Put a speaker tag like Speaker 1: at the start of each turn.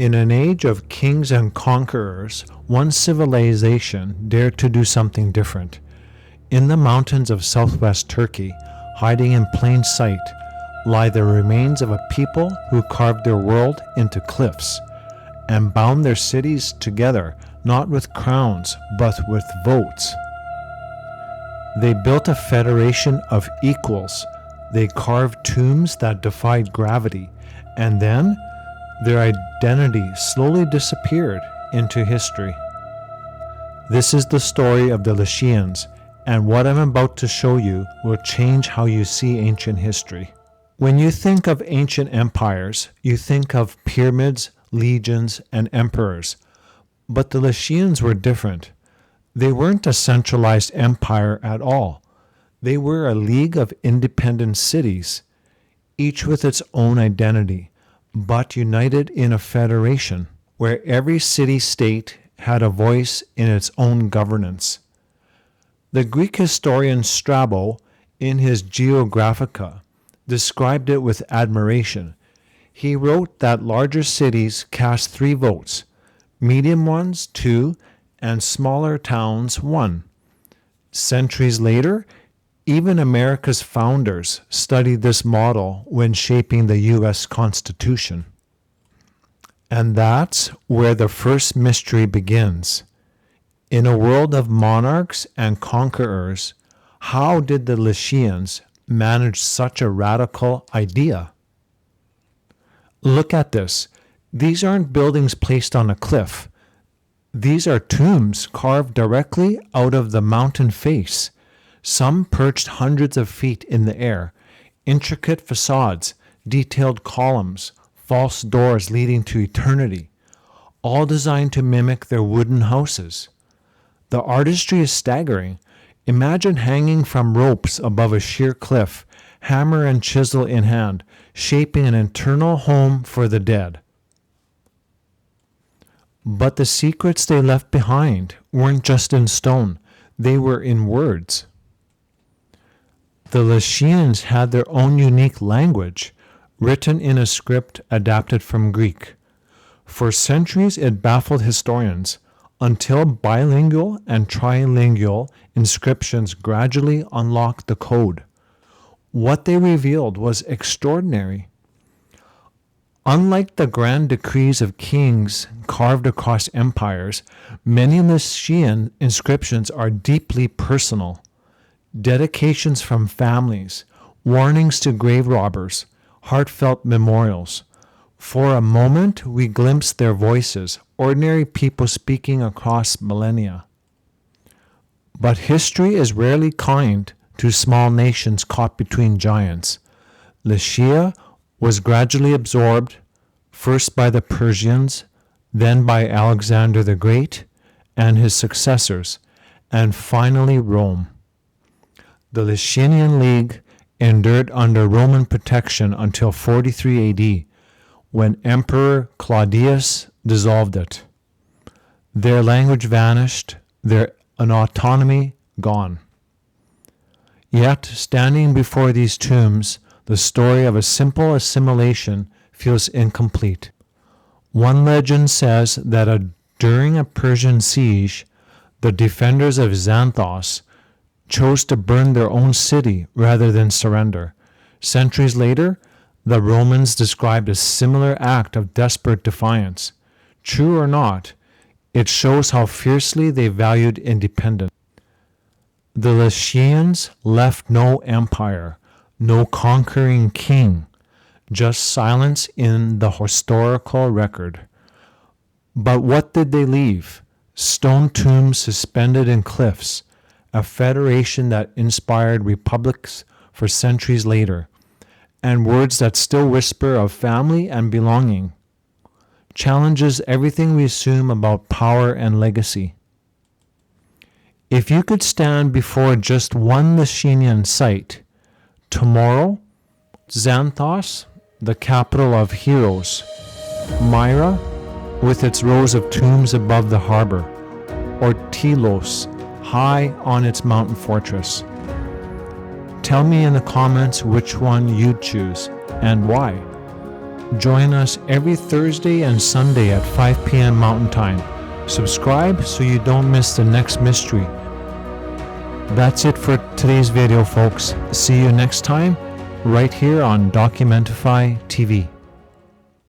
Speaker 1: In an age of kings and conquerors, one civilization dared to do something different. In the mountains of southwest Turkey, hiding in plain sight, lie the remains of a people who carved their world into cliffs and bound their cities together, not with crowns, but with votes. They built a federation of equals. They carved tombs that defied gravity, and then their identity slowly disappeared into history. This is the story of the Lycians, and what I'm about to show you will change how you see ancient history. When you think of ancient empires, you think of pyramids, legions, and emperors. But the Lycians were different. They weren't a centralized empire at all. They were a league of independent cities, each with its own identity, but united in a federation where every city-state had a voice in its own governance. The Greek historian Strabo, in his Geographica, described it with admiration. He wrote that larger cities cast 3 votes, medium ones 2, and smaller towns 1. Centuries later, even America's founders studied this model when shaping the U.S. Constitution. And that's where the first mystery begins. In a world of monarchs and conquerors, how did the Lycians manage such a radical idea? Look at this. These aren't buildings placed on a cliff. These are tombs carved directly out of the mountain face, some perched hundreds of feet in the air, intricate facades, detailed columns, false doors leading to eternity, all designed to mimic their wooden houses. The artistry is staggering. Imagine hanging from ropes above a sheer cliff, hammer and chisel in hand, shaping an eternal home for the dead. But the secrets they left behind weren't just in stone, they were in words. The Lycians had their own unique language, written in a script adapted from Greek. For centuries it baffled historians, until bilingual and trilingual inscriptions gradually unlocked the code. What they revealed was extraordinary. Unlike the grand decrees of kings carved across empires, many Lycian inscriptions are deeply personal. Dedications from families, warnings to grave robbers, heartfelt memorials. For a moment, we glimpse their voices, ordinary people speaking across millennia. But history is rarely kind to small nations caught between giants. Lycia was gradually absorbed, first by the Persians, then by Alexander the Great and his successors, and finally Rome. The Lycian League endured under Roman protection until 43 AD, when Emperor Claudius dissolved it. Their language vanished, their autonomy gone. Yet, standing before these tombs, the story of a simple assimilation feels incomplete. One legend says that during a Persian siege, the defenders of Xanthos chose to burn their own city rather than surrender. Centuries later, the Romans described a similar act of desperate defiance. True or not, it shows how fiercely they valued independence. The Lycians left no empire, no conquering king, just silence in the historical record. But what did they leave? Stone tombs suspended in cliffs, a federation that inspired republics for centuries later, and words that still whisper of family and belonging. Challenges everything we assume about power and legacy. If you could stand before just one Lycian site, tomorrow, Xanthos, the capital of heroes, Myra, with its rows of tombs above the harbor, or Telos, high on its mountain fortress. Tell me in the comments which one you'd choose and why. Join us every Thursday and Sunday at 5 p.m. Mountain Time. Subscribe so you don't miss the next mystery. That's it for today's video, folks. See you next time, right here on Documentify TV.